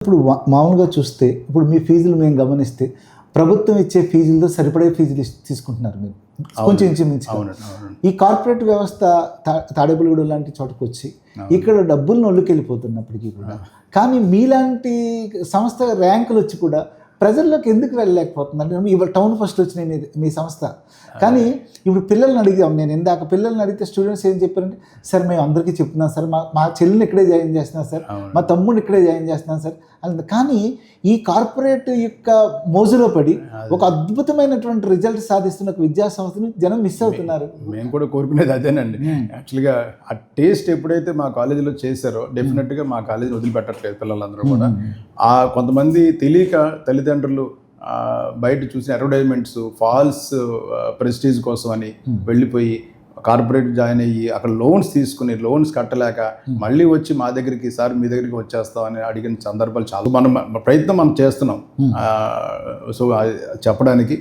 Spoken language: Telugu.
ఇప్పుడు మామూలుగా చూస్తే ఇప్పుడు మీ ఫీజులు మేము గమనిస్తే ప్రభుత్వం ఇచ్చే ఫీజులతో సరిపడే ఫీజులు తీసుకుంటున్నారు మీరు కొంచెం ఇంచుమించు. ఈ కార్పొరేట్ వ్యవస్థ తాడేపల్లిగూడ లాంటి చోటకు వచ్చి ఇక్కడ డబ్బులు నొల్లుకెళ్ళిపోతున్నప్పటికీ కూడా కానీ మీలాంటి సంస్థ ర్యాంకులు వచ్చి కూడా ప్రజల్లోకి ఎందుకు వెళ్ళలేకపోతుంది అంటే ఇవాళ టౌన్ ఫస్ట్ వచ్చినాయి మీ సంస్థ. కానీ ఇప్పుడు పిల్లల్ని అడిగాం, నేను ఇందాక పిల్లల్ని అడిగితే స్టూడెంట్స్ ఏం చెప్పారంటే సార్ మేము అందరికీ చెప్తున్నాం సార్, మా చెల్లిని ఇక్కడే జాయిన్ చేస్తున్నాం సార్, మా తమ్ముడిని ఇక్కడే జాయిన్ చేస్తున్నాం సార్ అని. కానీ ఈ కార్పొరేట్ యొక్క మోజులో పడి ఒక అద్భుతమైనటువంటి రిజల్ట్ సాధిస్తున్న ఒక విద్యా సంస్థని జనం మిస్ అవుతున్నారు. మేము కూడా కోరుకునేది అదేనండి. యాక్చువల్గా ఆ టేస్ట్ ఎప్పుడైతే మా కాలేజీలో చేశారో డెఫినెట్గా మా కాలేజీని వదిలిపెట్టట్లేదు పిల్లలందరూ కూడా. ఆ కొంతమంది తెలియక తల్లిదండ్రులు బయట చూసిన అడ్వర్టైజ్మెంట్స్ ఫాల్స్ ప్రెస్టీజ్ కోసం అని వెళ్ళిపోయి కార్పొరేట్ జాయిన్ అయ్యి అక్కడ లోన్స్ తీసుకుని లోన్స్ కట్టలేక మళ్ళీ వచ్చి మా దగ్గరికి సార్ మీ దగ్గరికి వచ్చేస్తామని అడిగిన సందర్భాలు చాలా. మనం ప్రయత్నం చేస్తున్నాం సో చెప్పడానికి.